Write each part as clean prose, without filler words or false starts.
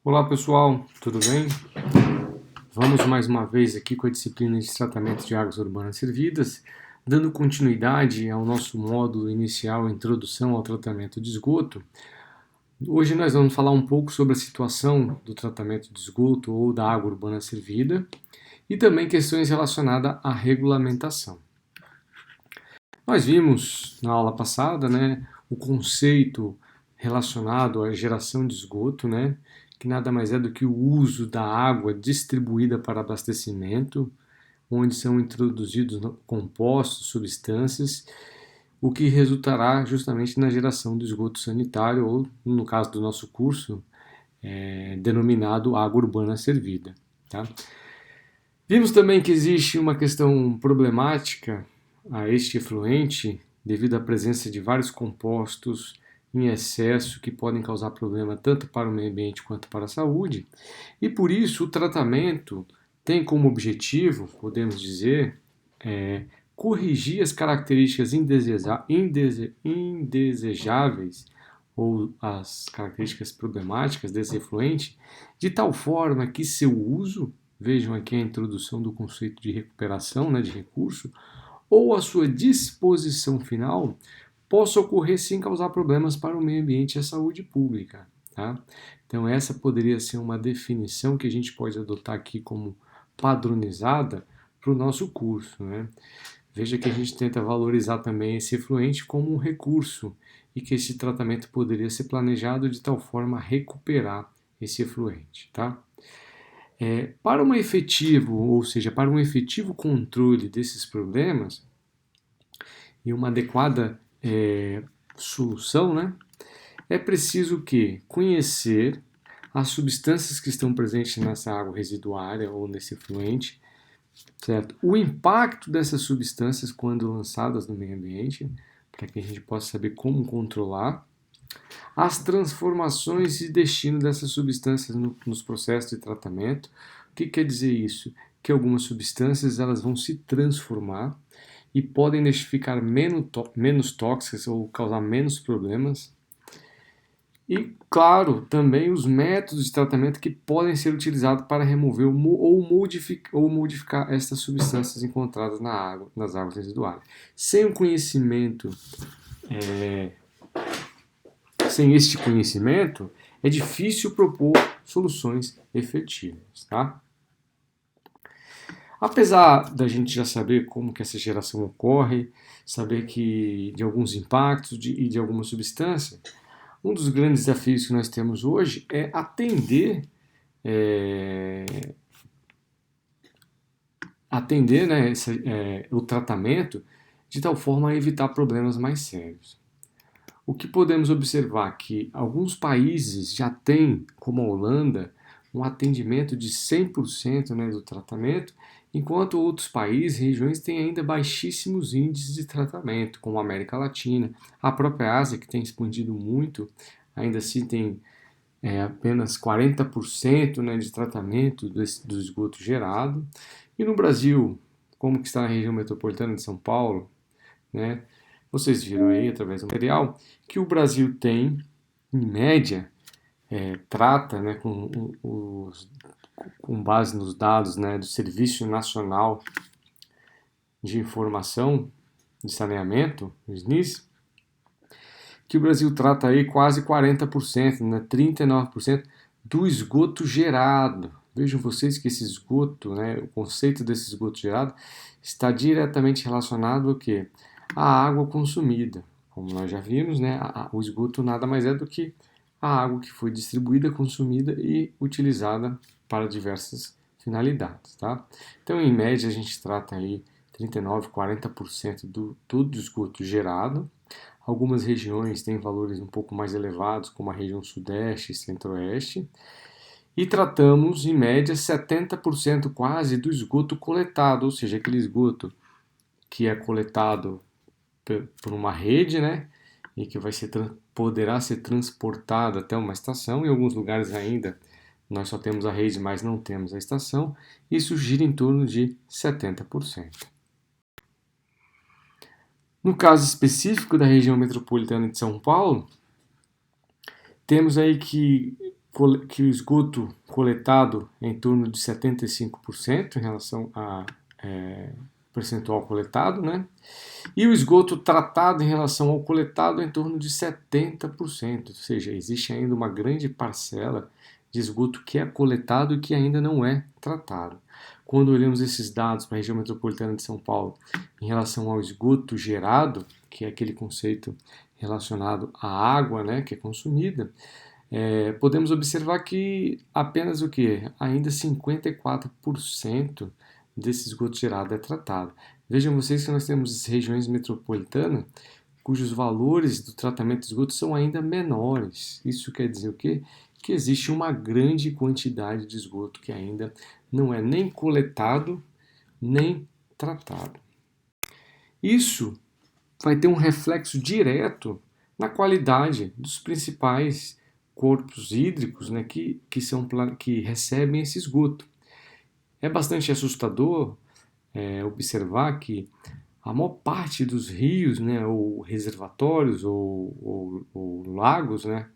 Olá pessoal, tudo bem? Vamos mais uma vez aqui com a disciplina de tratamento de águas urbanas servidas, dando continuidade ao nosso módulo inicial Introdução ao Tratamento de Esgoto. Hoje nós vamos falar um pouco sobre a situação do tratamento de esgoto ou da água urbana servida e também questões relacionadas à regulamentação. Nós vimos na aula passada, o conceito relacionado à geração de esgoto, que nada mais é do que o uso da água distribuída para abastecimento, onde são introduzidos compostos, substâncias, o que resultará justamente na geração do esgoto sanitário, ou no caso do nosso curso, denominado água urbana servida. Tá? Vimos também que existe uma questão problemática a este efluente devido à presença de vários compostos em excesso que podem causar problema tanto para o meio ambiente quanto para a saúde. E por isso o tratamento tem como objetivo, podemos dizer, corrigir as características indesejáveis ou as características problemáticas desse efluente, de tal forma que seu uso, vejam aqui a introdução do conceito de recuperação, de recurso, ou a sua disposição final, possa ocorrer sem causar problemas para o meio ambiente e a saúde pública. Tá? Então essa poderia ser uma definição que a gente pode adotar aqui como padronizada para o nosso curso. Veja que a gente tenta valorizar também esse efluente como um recurso e que esse tratamento poderia ser planejado de tal forma a recuperar esse efluente. Tá? Para um efetivo, ou seja, para um efetivo controle desses problemas e uma adequada solução, é preciso que conhecer as substâncias que estão presentes nessa água residuária ou nesse efluente, certo? O impacto dessas substâncias quando lançadas no meio ambiente, para que a gente possa saber como controlar, as transformações e destino dessas substâncias nos processos de tratamento. O que quer dizer isso? Que algumas substâncias elas vão se transformar e podem ficar menos tóxicas ou causar menos problemas. E, claro, também os métodos de tratamento que podem ser utilizados para remover ou modificar estas substâncias encontradas nas águas residuais. Sem o conhecimento Sem este conhecimento, é difícil propor soluções efetivas. Tá? Apesar da gente já saber como que essa geração ocorre, saber que de alguns impactos e de alguma substância, um dos grandes desafios que nós temos hoje é atender o tratamento de tal forma a evitar problemas mais sérios. O que podemos observar é que alguns países já têm, como a Holanda, um atendimento de 100% do tratamento, enquanto outros países e regiões têm ainda baixíssimos índices de tratamento, como a América Latina. A própria Ásia, que tem expandido muito, ainda assim tem apenas 40% de tratamento do esgoto gerado. E no Brasil, como que está na região metropolitana de São Paulo, vocês viram aí, através do material, que o Brasil tem, em média, trata com base nos dados do Serviço Nacional de Informação de Saneamento, o SNIS, que o Brasil trata aí quase 40%, 39% do esgoto gerado. Vejam vocês que esse esgoto, o conceito desse esgoto gerado, está diretamente relacionado ao quê? A água consumida. Como nós já vimos, o esgoto nada mais é do que a água que foi distribuída, consumida e utilizada para diversas finalidades. Tá? Então, em média, a gente trata aí 39, 40% do todo o esgoto gerado. Algumas regiões têm valores um pouco mais elevados, como a região sudeste e centro-oeste. E tratamos, em média, 70% quase do esgoto coletado, ou seja, aquele esgoto que é coletado por uma rede, e que poderá ser transportado até uma estação. Em alguns lugares ainda nós só temos a rede, mas não temos a estação. Isso gira em torno de 70%. No caso específico da região metropolitana de São Paulo, temos aí que que o esgoto coletado é em torno de 75% em relação a percentual coletado, né? E o esgoto tratado em relação ao coletado é em torno de 70%, ou seja, existe ainda uma grande parcela de esgoto que é coletado e que ainda não é tratado. Quando olhamos esses dados para a região metropolitana de São Paulo em relação ao esgoto gerado, que é aquele conceito relacionado à água, né, que é consumida, podemos observar que apenas o que? Ainda 54% desse esgoto gerado é tratado. Vejam vocês que nós temos regiões metropolitanas cujos valores do tratamento de esgoto são ainda menores. Isso quer dizer o quê? Que existe uma grande quantidade de esgoto que ainda não é nem coletado, nem tratado. Isso vai ter um reflexo direto na qualidade dos principais corpos hídricos, né, que recebem esse esgoto. É bastante assustador observar que a maior parte dos rios, né, ou reservatórios ou lagos, né,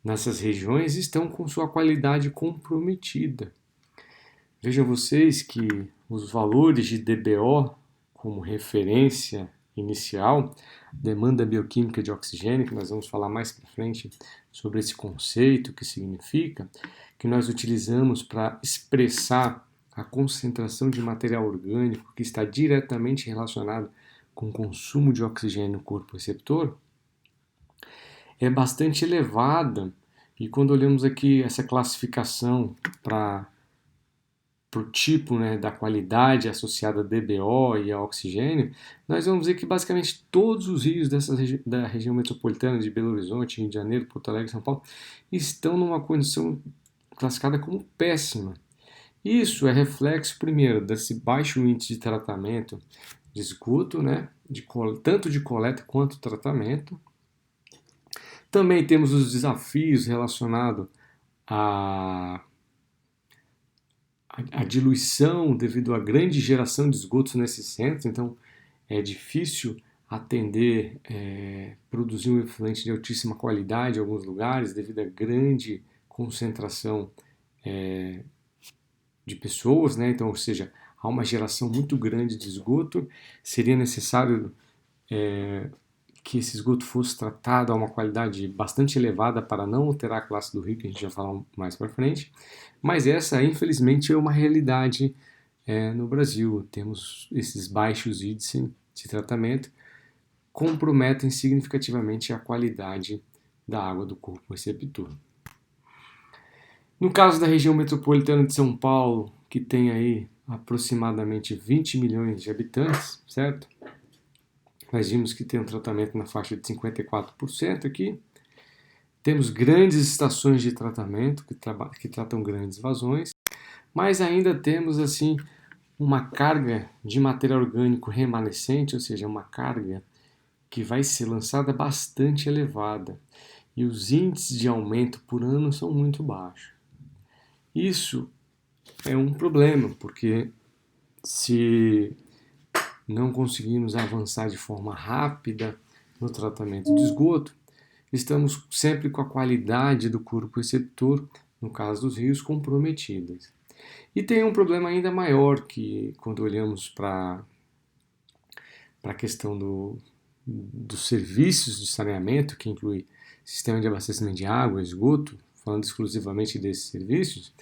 nessas regiões estão com sua qualidade comprometida. Vejam vocês que os valores de DBO como referência inicial, demanda bioquímica de oxigênio, que nós vamos falar mais para frente sobre esse conceito, que significa, que nós utilizamos para expressar a concentração de material orgânico que está diretamente relacionado com o consumo de oxigênio no corpo receptor, é bastante elevada. E quando olhamos aqui essa classificação para o tipo, né, da qualidade associada a DBO e a oxigênio, nós vamos ver que basicamente todos os rios da região metropolitana de Belo Horizonte, Rio de Janeiro, Porto Alegre, São Paulo, estão numa condição classificada como péssima. Isso é reflexo, primeiro, desse baixo índice de tratamento de esgoto, né, tanto de coleta quanto tratamento. Também temos os desafios relacionados à diluição devido à grande geração de esgotos nesses centros, então é difícil atender, produzir um efluente de altíssima qualidade em alguns lugares devido à grande concentração de pessoas, né? Então, ou seja, há uma geração muito grande de esgoto, seria necessário que esse esgoto fosse tratado a uma qualidade bastante elevada para não alterar a classe do rio, que a gente vai falar mais para frente, mas essa, infelizmente, é uma realidade no Brasil. Temos esses baixos índices de tratamento, comprometem significativamente a qualidade da água do corpo receptor. No caso da região metropolitana de São Paulo, que tem aí aproximadamente 20 milhões de habitantes, certo? Nós vimos que tem um tratamento na faixa de 54% aqui. Temos grandes estações de tratamento que tratam grandes vazões, mas ainda temos assim uma carga de material orgânico remanescente, ou seja, uma carga que vai ser lançada bastante elevada. E os índices de aumento por ano são muito baixos. Isso é um problema, porque se não conseguimos avançar de forma rápida no tratamento de esgoto, estamos sempre com a qualidade do corpo receptor, no caso dos rios, comprometidas. E tem um problema ainda maior que quando olhamos para a questão dos serviços de saneamento, que inclui sistema de abastecimento de água, esgoto, falando exclusivamente desses serviços,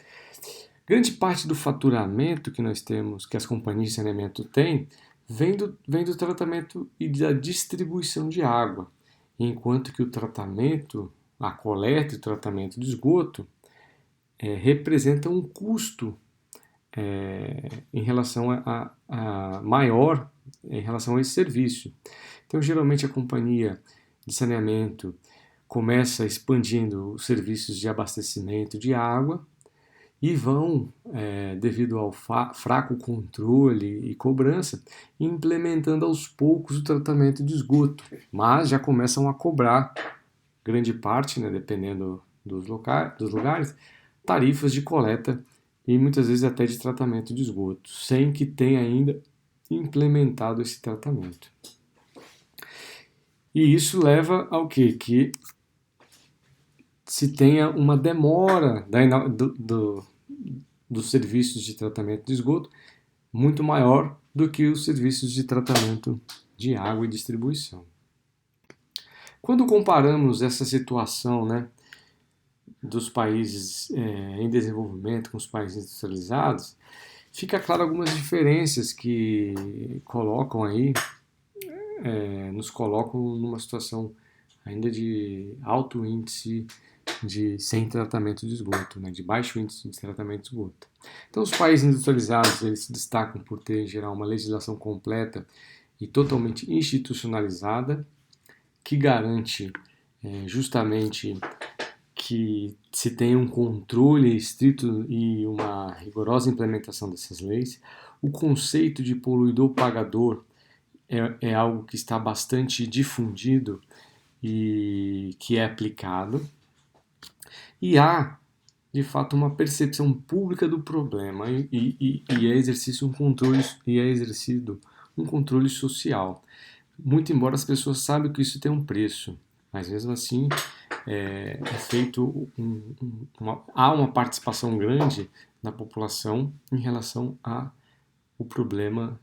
grande parte do faturamento que nós temos, que as companhias de saneamento têm, vem do tratamento e da distribuição de água, enquanto que o tratamento, a coleta e o tratamento de esgoto representa um custo em relação a maior em relação a esse serviço. Então, geralmente a companhia de saneamento começa expandindo os serviços de abastecimento de água e vão, devido ao fraco controle e cobrança, implementando aos poucos o tratamento de esgoto, mas já começam a cobrar grande parte, né, dependendo dos lugares, tarifas de coleta e muitas vezes até de tratamento de esgoto, sem que tenha ainda implementado esse tratamento. E isso leva ao quê? Que se tenha uma demora dos serviços de tratamento de esgoto muito maior do que os serviços de tratamento de água e distribuição. Quando comparamos essa situação, né, dos países em desenvolvimento com os países industrializados, fica claro algumas diferenças que colocam aí, nos colocam numa situação ainda de alto índice sem tratamento de esgoto, né, de baixo índice de tratamento de esgoto. Então, os países industrializados eles se destacam por ter, em geral, uma legislação completa e totalmente institucionalizada, que garante justamente que se tenha um controle estrito e uma rigorosa implementação dessas leis. O conceito de poluidor-pagador é algo que está bastante difundido e que é aplicado. E há, de fato, uma percepção pública do problema e é exercido um controle social. Muito embora as pessoas saibam que isso tem um preço, mas mesmo assim há uma participação grande da população em relação ao problema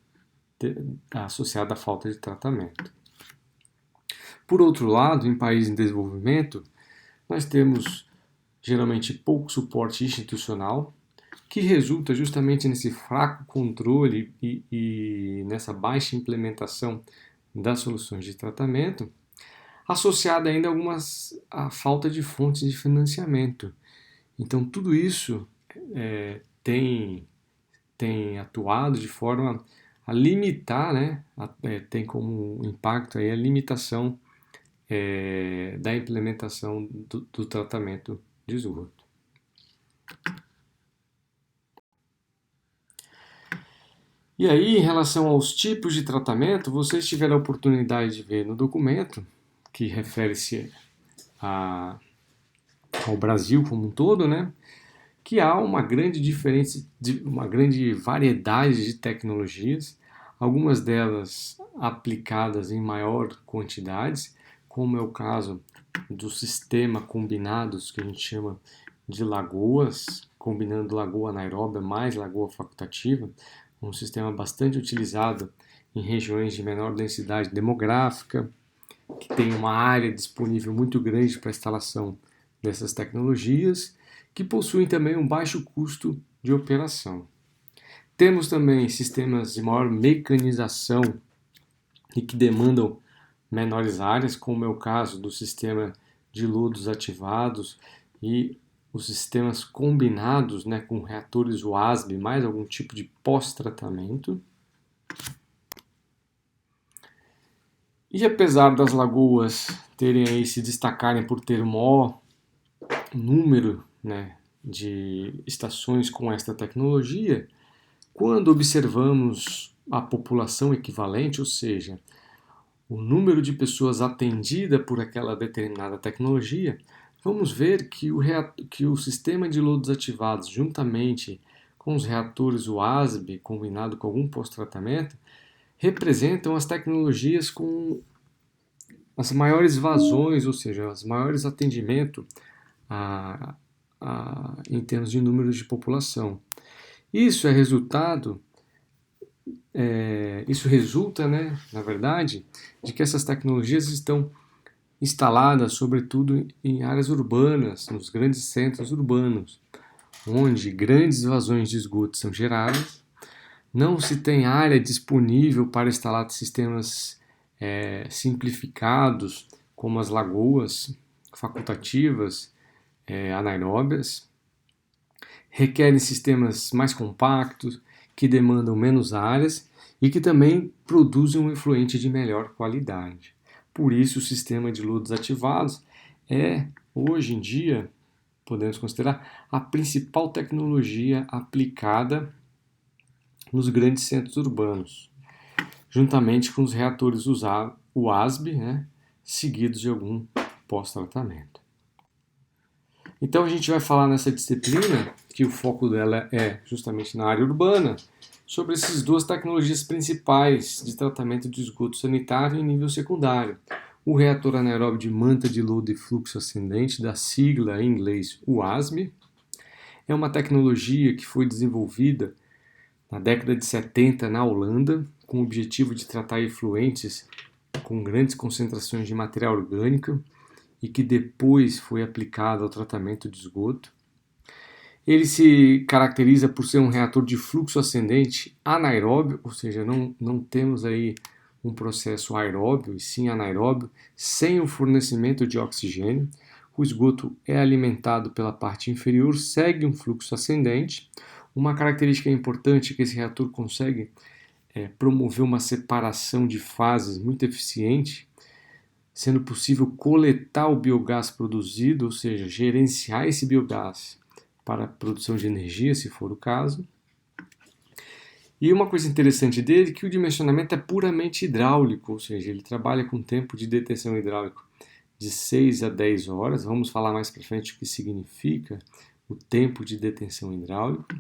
associado à falta de tratamento. Por outro lado, em países em desenvolvimento, nós temos geralmente pouco suporte institucional, que resulta justamente nesse fraco controle e nessa baixa implementação das soluções de tratamento, associada ainda à falta de fontes de financiamento. Então, tudo isso tem atuado de forma a limitar, né, tem como impacto aí a limitação da implementação do tratamento de esgoto. E aí, em relação aos tipos de tratamento, vocês tiveram a oportunidade de ver no documento, que refere-se ao Brasil como um todo, né, que há uma grande diferença, uma grande variedade de tecnologias, algumas delas aplicadas em maior quantidade, como é o caso do sistema combinados, que a gente chama de lagoas, combinando lagoa anaeróbia mais lagoa facultativa, um sistema bastante utilizado em regiões de menor densidade demográfica, que tem uma área disponível muito grande para a instalação dessas tecnologias, que possuem também um baixo custo de operação. Temos também sistemas de maior mecanização e que demandam menores áreas, como é o caso do sistema de lodos ativados e os sistemas combinados, né, com reatores WASB mais algum tipo de pós-tratamento. E apesar das lagoas terem aí se destacarem por ter o maior número, né, de estações com esta tecnologia, quando observamos a população equivalente, ou seja, o número de pessoas atendida por aquela determinada tecnologia, vamos ver que o sistema de lodos ativados, juntamente com os reatores WASB, combinado com algum pós-tratamento, representam as tecnologias com as maiores vazões, ou seja, os maiores atendimentos em termos de números de população. Isso resulta, né, na verdade, de que essas tecnologias estão instaladas, sobretudo, em áreas urbanas, nos grandes centros urbanos, onde grandes vazões de esgoto são geradas, não se tem área disponível para instalar sistemas simplificados, como as lagoas facultativas, anaeróbias, requerem sistemas mais compactos, que demandam menos áreas e que também produzem um efluente de melhor qualidade. Por isso, o sistema de lodos ativados é, hoje em dia, podemos considerar a principal tecnologia aplicada nos grandes centros urbanos, juntamente com os reatores WASB, né, seguidos de algum pós-tratamento. Então a gente vai falar nessa disciplina, que o foco dela é justamente na área urbana, sobre essas duas tecnologias principais de tratamento de esgoto sanitário em nível secundário. o reator anaeróbio de manta de lodo e fluxo ascendente, da sigla em inglês WASM. É uma tecnologia que foi desenvolvida na década de 70 na Holanda, com o objetivo de tratar efluentes com grandes concentrações de material orgânico e que depois foi aplicado ao tratamento de esgoto. Ele se caracteriza por ser um reator de fluxo ascendente anaeróbio, ou seja, não temos aí um processo aeróbio e sim anaeróbio, sem o fornecimento de oxigênio. O esgoto é alimentado pela parte inferior, segue um fluxo ascendente. Uma característica importante é que esse reator consegue promover uma separação de fases muito eficiente, sendo possível coletar o biogás produzido, ou seja, gerenciar esse biogás para a produção de energia, se for o caso. E uma coisa interessante dele é que o dimensionamento é puramente hidráulico, ou seja, ele trabalha com tempo de detenção hidráulico de 6 a 10 horas. Vamos falar mais para frente o que significa o tempo de detenção hidráulico.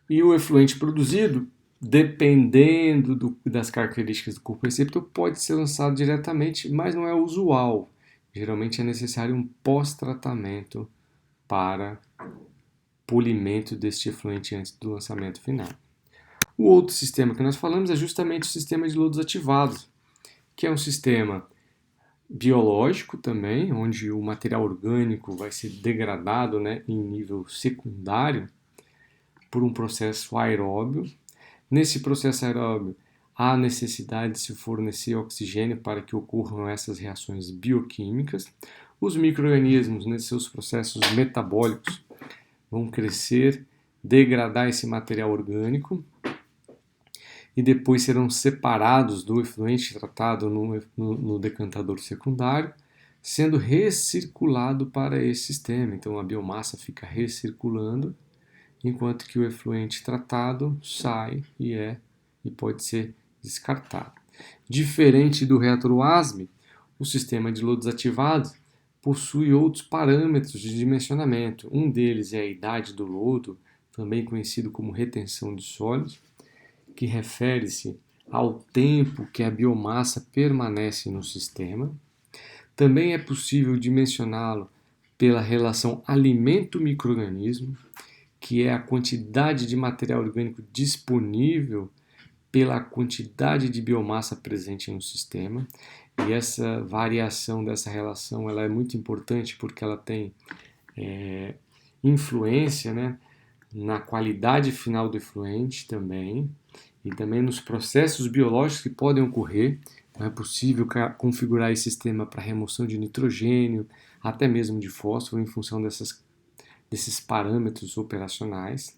E o efluente produzido, dependendo das características do corpo receptor, pode ser lançado diretamente, mas não é usual. Geralmente é necessário um pós-tratamento para polimento deste efluente antes do lançamento final. O outro sistema que nós falamos é justamente o sistema de lodos ativados, que é um sistema biológico também, onde o material orgânico vai ser degradado, em nível secundário por um processo aeróbio. Nesse processo aeróbio, há necessidade de se fornecer oxigênio para que ocorram essas reações bioquímicas. Os micro-organismos, nesses seus processos metabólicos, vão crescer, degradar esse material orgânico e depois serão separados do efluente tratado no decantador secundário, sendo recirculado para esse sistema. Então a biomassa fica recirculando, enquanto que o efluente tratado sai e pode ser descartado. Diferente do reator WASM, o sistema de lodos ativados possui outros parâmetros de dimensionamento. Um deles é a idade do lodo, também conhecido como retenção de sólidos, que refere-se ao tempo que a biomassa permanece no sistema. Também é possível dimensioná-lo pela relação alimento-microorganismo, que é a quantidade de material orgânico disponível pela quantidade de biomassa presente no sistema. E essa variação dessa relação ela é muito importante porque ela tem influência, na qualidade final do efluente também, e também nos processos biológicos que podem ocorrer. Então é possível configurar esse sistema para remoção de nitrogênio, até mesmo de fósforo, em função desses parâmetros operacionais.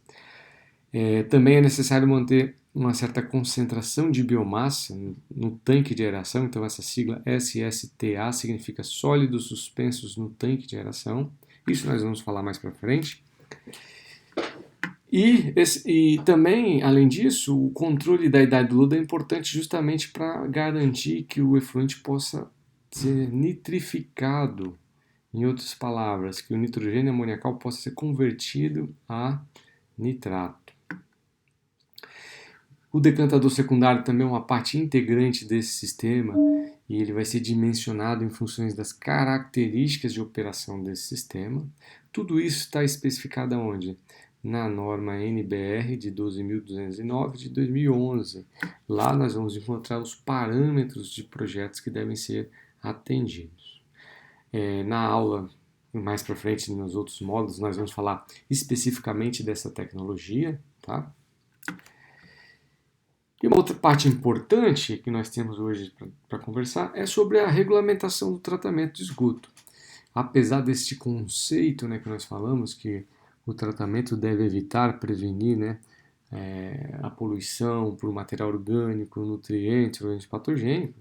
Também é necessário manter uma certa concentração de biomassa no tanque de aeração, então essa sigla SSTA significa sólidos suspensos no tanque de aeração. Isso nós vamos falar mais para frente. E também, além disso, o controle da idade do lodo é importante justamente para garantir que o efluente possa ser nitrificado. Em outras palavras, que o nitrogênio amoniacal possa ser convertido a nitrato. O decantador secundário também é uma parte integrante desse sistema e ele vai ser dimensionado em função das características de operação desse sistema. Tudo isso está especificado aonde? Na norma NBR de 12.209 de 2011. Lá nós vamos encontrar os parâmetros de projetos que devem ser atendidos. Na aula, mais para frente, nos outros módulos, nós vamos falar especificamente dessa tecnologia, tá? E uma outra parte importante que nós temos hoje para conversar é sobre a regulamentação do tratamento de esgoto. Apesar deste conceito que nós falamos, que o tratamento deve evitar, prevenir a poluição por material orgânico, nutrientes, organismo patogênico,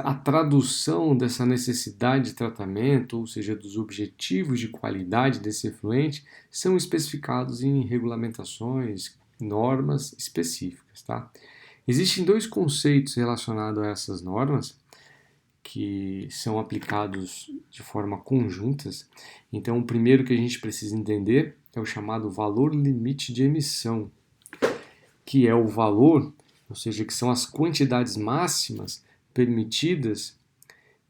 a tradução dessa necessidade de tratamento, ou seja, dos objetivos de qualidade desse efluente, são especificados em regulamentações, normas específicas. Tá? Existem dois conceitos relacionados a essas normas que são aplicados de forma conjuntas. Então, o primeiro que a gente precisa entender é o chamado valor limite de emissão, que é o valor ou seja, que são as quantidades máximas permitidas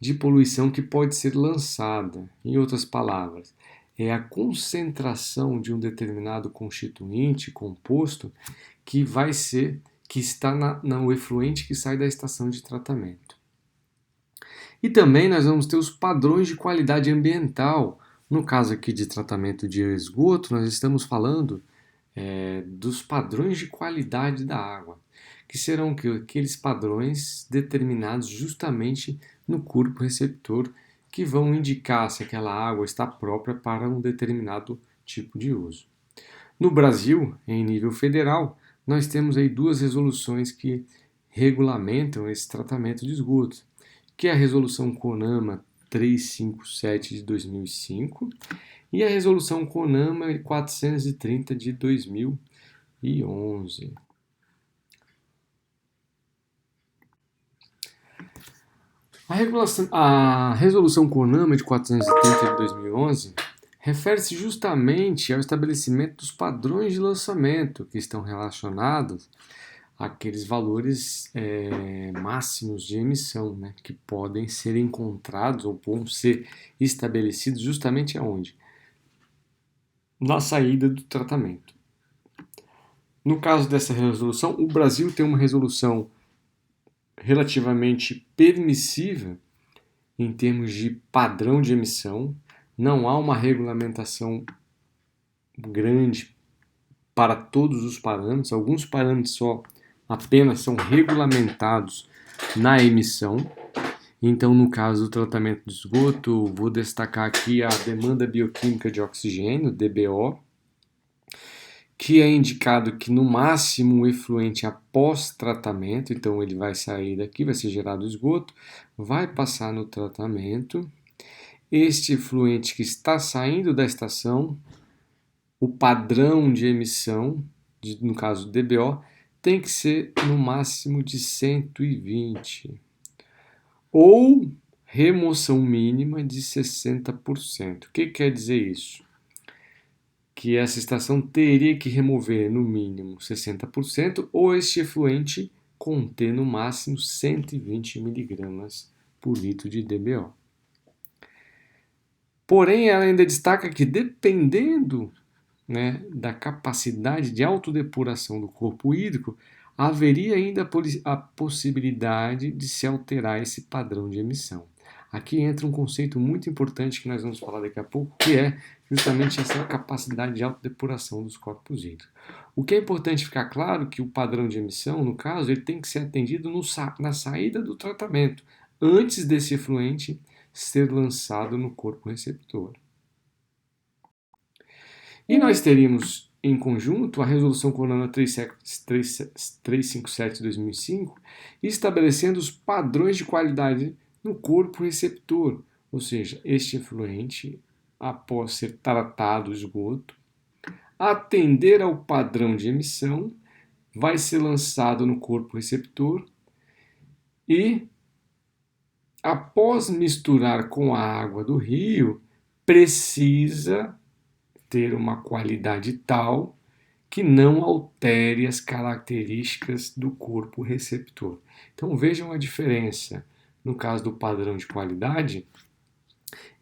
de poluição que pode ser lançada. Em outras palavras, é a concentração de um determinado constituinte, composto, que está no efluente que sai da estação de tratamento. E também nós vamos ter os padrões de qualidade ambiental. No caso aqui de tratamento de esgoto, nós estamos falando dos padrões de qualidade da água, que serão aqueles padrões determinados justamente no corpo receptor, que vão indicar se aquela água está própria para um determinado tipo de uso. No Brasil, em nível federal, nós temos aí duas resoluções que regulamentam esse tratamento de esgoto, que é a resolução CONAMA 357 de 2005 e a resolução CONAMA 430 de 2011. A resolução CONAMA de 430 de 2011 refere-se justamente ao estabelecimento dos padrões de lançamento que estão relacionados àqueles valores máximos de emissão, né, que podem ser encontrados ou vão ser estabelecidos justamente aonde? Na saída do tratamento. No caso dessa resolução, o Brasil tem uma resolução relativamente permissiva em termos de padrão de emissão. Não há uma regulamentação grande para todos os parâmetros. Alguns parâmetros só apenas são regulamentados na emissão. Então, no caso do tratamento de esgoto, vou destacar aqui a demanda bioquímica de oxigênio, DBO, que é indicado que no máximo o efluente após tratamento, então ele vai sair daqui, vai ser gerado esgoto, vai passar no tratamento. Este efluente que está saindo da estação, o padrão de emissão, no caso do DBO, tem que ser no máximo de 120. Ou remoção mínima de 60%. O que quer dizer isso? Que essa estação teria que remover no mínimo 60% ou este efluente conter no máximo 120 mg por litro de DBO. Porém, ela ainda destaca que dependendo, né, da capacidade de autodepuração do corpo hídrico, haveria ainda a possibilidade de se alterar esse padrão de emissão. Aqui entra um conceito muito importante que nós vamos falar daqui a pouco, que é justamente essa capacidade de autodepuração dos corpos hídricos. O que é importante ficar claro que o padrão de emissão, no caso, ele tem que ser atendido na saída do tratamento, antes desse efluente ser lançado no corpo receptor. E nós teríamos em conjunto a resolução CONAMA 357 de 2005, estabelecendo os padrões de qualidade no corpo receptor, ou seja, este efluente, após ser tratado o esgoto, atender ao padrão de emissão, vai ser lançado no corpo receptor e, após misturar com a água do rio, precisa ter uma qualidade tal que não altere as características do corpo receptor. Então vejam a diferença. No caso do padrão de qualidade,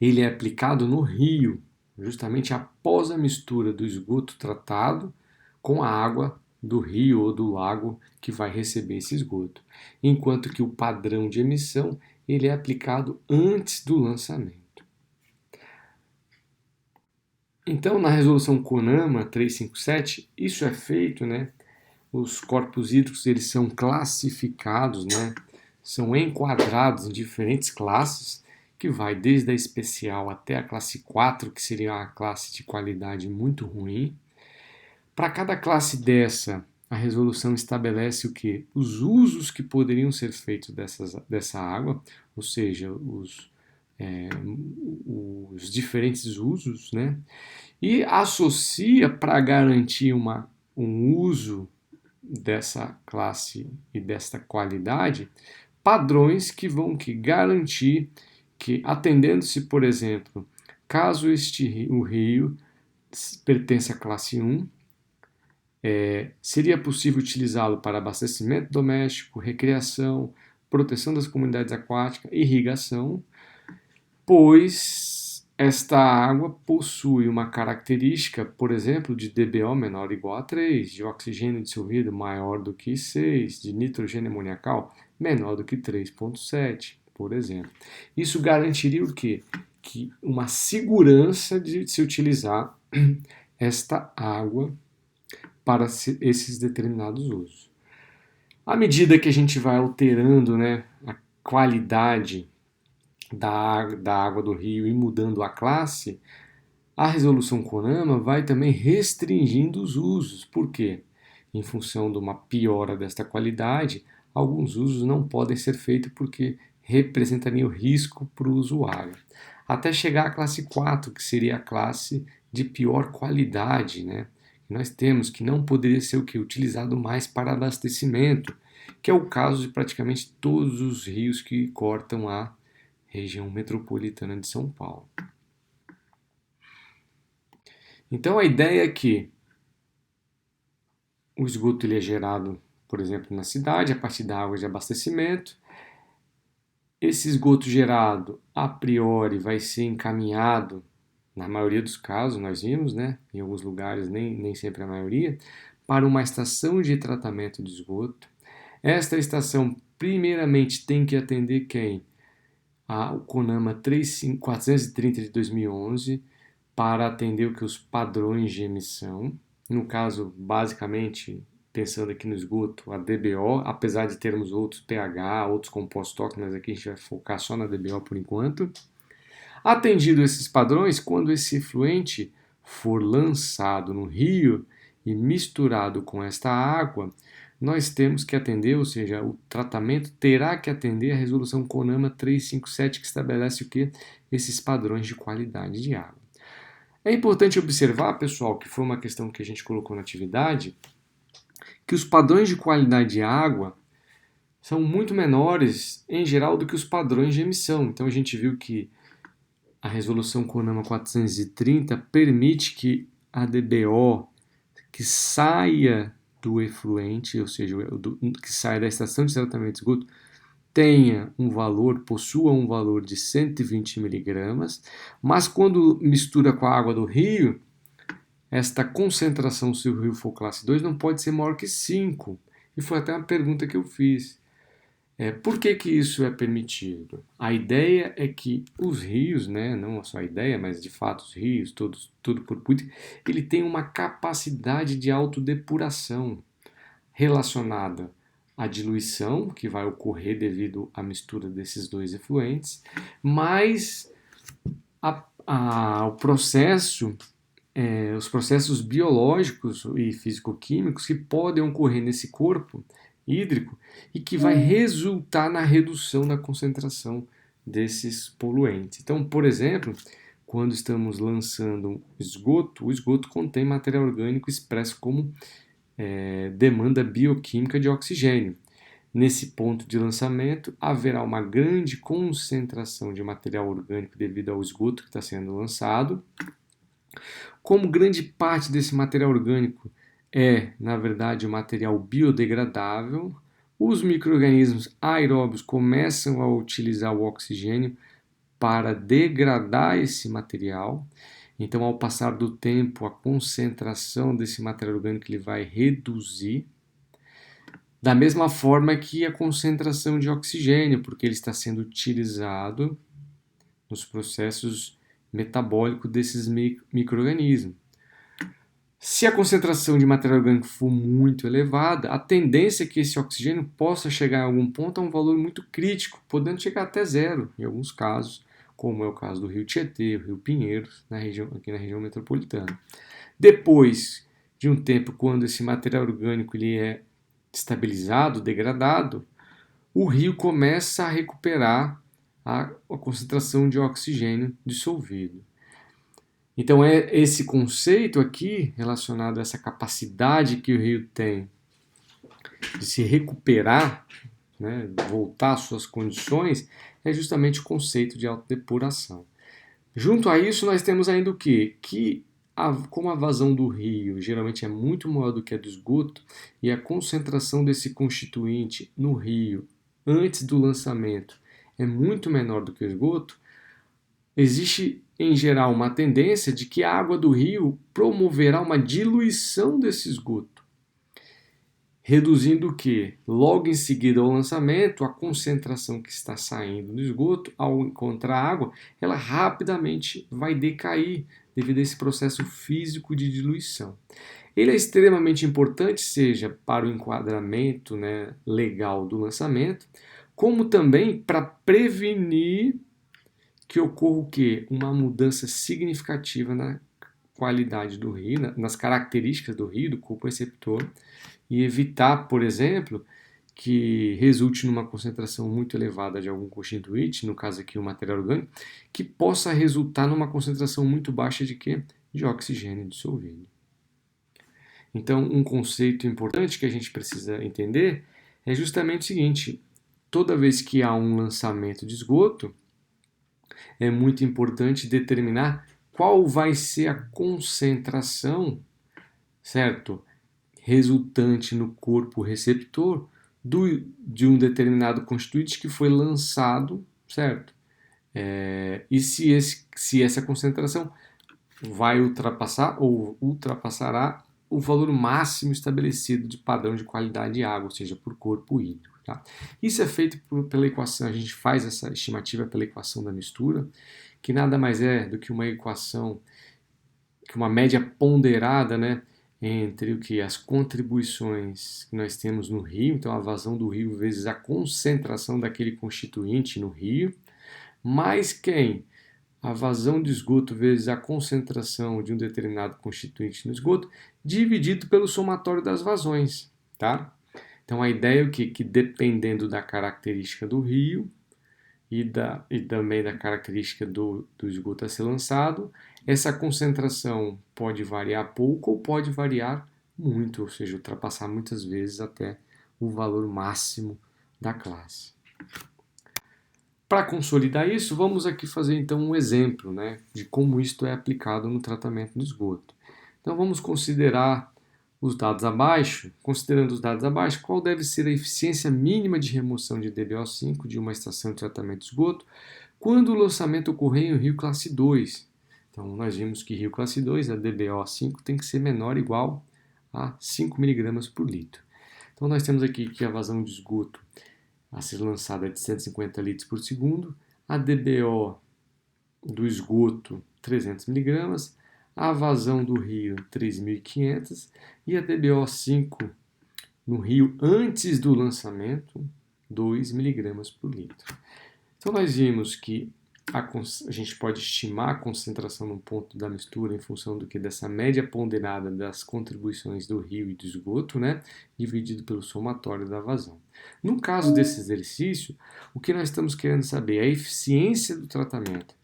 ele é aplicado no rio, justamente após a mistura do esgoto tratado com a água do rio ou do lago que vai receber esse esgoto. Enquanto que o padrão de emissão, ele é aplicado antes do lançamento. Então, na resolução CONAMA 357, isso é feito, né? Os corpos hídricos, eles são classificados, né? São enquadrados em diferentes classes, que vai desde a especial até a classe 4, que seria a classe de qualidade muito ruim. Para cada classe dessa, a resolução estabelece o quê? Os usos que poderiam ser feitos dessa água, ou seja, os diferentes usos, né? E associa, para garantir um uso dessa classe e desta qualidade, padrões que vão garantir que, atendendo-se, por exemplo, caso o rio pertence à classe 1, Seria possível utilizá-lo para abastecimento doméstico, recreação, proteção das comunidades aquáticas, irrigação, pois esta água possui uma característica, por exemplo, de DBO menor ou igual a 3, de oxigênio dissolvido maior do que 6, de nitrogênio amoniacal menor do que 3,7, por exemplo. Isso garantiria o quê? Que uma segurança de se utilizar esta água para esses determinados usos. À medida que a gente vai alterando, né, a qualidade da água do rio e mudando a classe, a resolução CONAMA vai também restringindo os usos. Por quê? Em função de uma piora desta qualidade, alguns usos não podem ser feitos porque representariam risco para o usuário. Até chegar à classe 4, que seria a classe de pior qualidade, né? Nós temos que não poderia ser o que? Utilizado mais para abastecimento, que é o caso de praticamente todos os rios que cortam a região metropolitana de São Paulo. Então a ideia é que o esgoto ele é gerado, por exemplo, na cidade, a partir da água de abastecimento. Esse esgoto gerado, a priori, vai ser encaminhado, na maioria dos casos, nós vimos, né? Em alguns lugares, nem sempre a maioria, para uma estação de tratamento de esgoto. Esta estação, primeiramente, tem que atender quem? O CONAMA 430 de 2011, para atender o que os padrões de emissão. No caso, basicamente, pensando aqui no esgoto, a DBO, apesar de termos outros pH, outros compostos tóxicos, mas aqui a gente vai focar só na DBO por enquanto. Atendido esses padrões, quando esse efluente for lançado no rio e misturado com esta água, nós temos que atender, ou seja, o tratamento terá que atender a resolução CONAMA 357, que estabelece o quê? Esses padrões de qualidade de água. É importante observar, pessoal, que foi uma questão que a gente colocou na atividade, que os padrões de qualidade de água são muito menores, em geral, do que os padrões de emissão. Então, a gente viu que a resolução CONAMA 430 permite que a DBO que saia do efluente, ou seja, que saia da estação de tratamento de esgoto, possua um valor de 120 miligramas, mas quando mistura com a água do rio, esta concentração, se o rio for classe 2, não pode ser maior que 5. E foi até uma pergunta que eu fiz. Por que isso é permitido? A ideia é que os rios, né, não só a ideia, mas de fato os rios, tudo por Putin, ele tem uma capacidade de autodepuração relacionada à diluição, que vai ocorrer devido à mistura desses dois efluentes, mas o processo, os processos biológicos e físico-químicos que podem ocorrer nesse corpo hídrico e que vai resultar na redução da concentração desses poluentes. Então, por exemplo, quando estamos lançando esgoto, o esgoto contém material orgânico expresso como demanda bioquímica de oxigênio. Nesse ponto de lançamento, haverá uma grande concentração de material orgânico devido ao esgoto que está sendo lançado. Como grande parte desse material orgânico na verdade, um material biodegradável, os micro-organismos aeróbios começam a utilizar o oxigênio para degradar esse material. Então, ao passar do tempo, a concentração desse material orgânico ele vai reduzir, da mesma forma que a concentração de oxigênio, porque ele está sendo utilizado nos processos metabólicos desses micro-organismos. Se a concentração de material orgânico for muito elevada, a tendência é que esse oxigênio possa chegar em algum ponto a um valor muito crítico, podendo chegar até zero em alguns casos, como é o caso do Rio Tietê, o Rio Pinheiros, aqui na região metropolitana. Depois de um tempo, quando esse material orgânico ele é estabilizado, degradado, o rio começa a recuperar a concentração de oxigênio dissolvido. Então é esse conceito aqui, relacionado a essa capacidade que o rio tem de se recuperar, né, voltar às suas condições, é justamente o conceito de autodepuração. Junto a isso, nós temos ainda o quê? Que como a vazão do rio geralmente é muito maior do que a do esgoto e a concentração desse constituinte no rio antes do lançamento é muito menor do que o esgoto, existe em geral uma tendência de que a água do rio promoverá uma diluição desse esgoto, reduzindo o que? Logo em seguida ao lançamento, a concentração que está saindo do esgoto, ao encontrar água, ela rapidamente vai decair devido a esse processo físico de diluição. Ele é extremamente importante, seja para o enquadramento, né, legal do lançamento, como também para prevenir que ocorra o quê? Uma mudança significativa na qualidade do rio, nas características do rio, do corpo receptor, e evitar, por exemplo, que resulte numa concentração muito elevada de algum constituinte, no caso aqui o material orgânico, que possa resultar numa concentração muito baixa de quê? De oxigênio dissolvido. Então, um conceito importante que a gente precisa entender é justamente o seguinte: toda vez que há um lançamento de esgoto, é muito importante determinar qual vai ser a concentração, certo? Resultante no corpo receptor de um determinado constituinte que foi lançado, certo? E se essa concentração vai ultrapassar ou ultrapassará o valor máximo estabelecido de padrão de qualidade de água, ou seja, por corpo hídrico. Tá? Isso é feito pela equação, a gente faz essa estimativa pela equação da mistura, que nada mais é do que uma equação, que uma média ponderada, né, entre o que as contribuições que nós temos no rio, então a vazão do rio vezes a concentração daquele constituinte no rio, mais quem? A vazão de esgoto vezes a concentração de um determinado constituinte no esgoto, dividido pelo somatório das vazões, tá? Então a ideia é o quê? Que dependendo da característica do rio e também da característica do esgoto a ser lançado, essa concentração pode variar pouco ou pode variar muito, ou seja, ultrapassar muitas vezes até o valor máximo da classe. Para consolidar isso, vamos aqui fazer então um exemplo, né, de como isto é aplicado no tratamento de esgoto. Então vamos considerar os dados abaixo. Considerando os dados abaixo, qual deve ser a eficiência mínima de remoção de DBO5 de uma estação de tratamento de esgoto quando o lançamento ocorrer em rio classe 2? Então nós vimos que rio classe 2, a DBO5 tem que ser menor ou igual a 5 mg por litro. Então nós temos aqui que a vazão de esgoto a ser lançada de 150 litros por segundo, a DBO do esgoto 300 mg, a vazão do rio 3.500 e a DBO5 no rio antes do lançamento 2 mg por litro. Então nós vimos que a gente pode estimar a concentração no ponto da mistura em função do que dessa média ponderada das contribuições do rio e do esgoto, né, dividido pelo somatório da vazão. No caso desse exercício, o que nós estamos querendo saber é a eficiência do tratamento.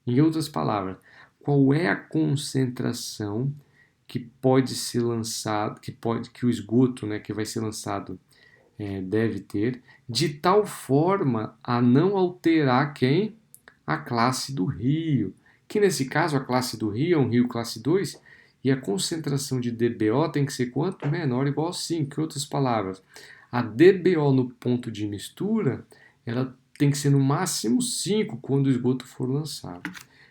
Em outras palavras, qual é a concentração que pode ser lançado, que o esgoto, né, que vai ser lançado deve ter, de tal forma a não alterar quem? A classe do rio, que nesse caso a classe do rio é um rio classe 2 e a concentração de DBO tem que ser quanto? Menor ou igual a 5. Em outras palavras, a DBO no ponto de mistura ela tem que ser no máximo 5 quando o esgoto for lançado.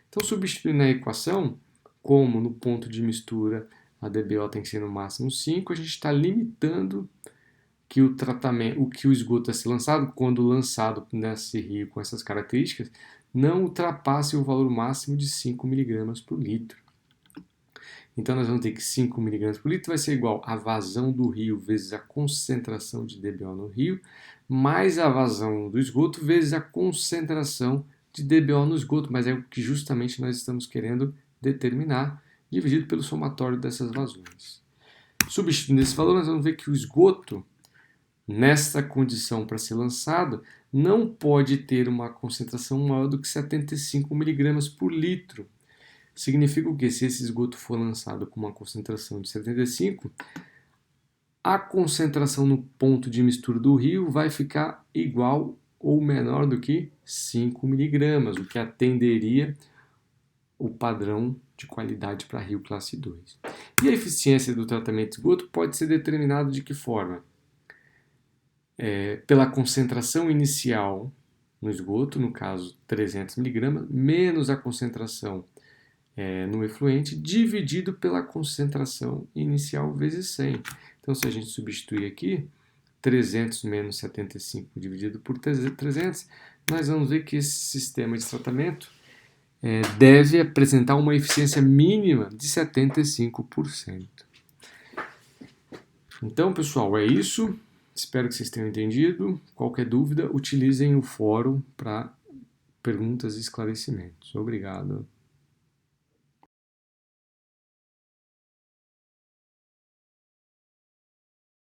Então, substituindo a equação, como no ponto de mistura a DBO tem que ser no máximo 5, a gente está limitando que o tratamento, o que o esgoto a ser lançado, quando lançado nesse rio com essas características, não ultrapasse o valor máximo de 5 mg por litro. Então nós vamos ter que 5 mg por litro vai ser igual a vazão do rio vezes a concentração de DBO no rio, mais a vazão do esgoto vezes a concentração de DBO no esgoto, mas é o que justamente nós estamos querendo determinar, dividido pelo somatório dessas vazões. Substituindo esse valor, nós vamos ver que o esgoto, nesta condição para ser lançado, não pode ter uma concentração maior do que 75 mg por litro. Significa o quê? Se esse esgoto for lançado com uma concentração de 75, a concentração no ponto de mistura do rio vai ficar igual ou menor do que 5 mg, o que atenderia o padrão de qualidade para rio classe 2. E a eficiência do tratamento de esgoto pode ser determinada de que forma? Pela concentração inicial no esgoto, no caso 300 mg, menos a concentração no efluente, dividido pela concentração inicial vezes 100. Então, se a gente substituir aqui, 300 menos 75 dividido por 300, nós vamos ver que esse sistema de tratamento deve apresentar uma eficiência mínima de 75%. Então, pessoal, é isso. Espero que vocês tenham entendido. Qualquer dúvida, utilizem o fórum para perguntas e esclarecimentos. Obrigado.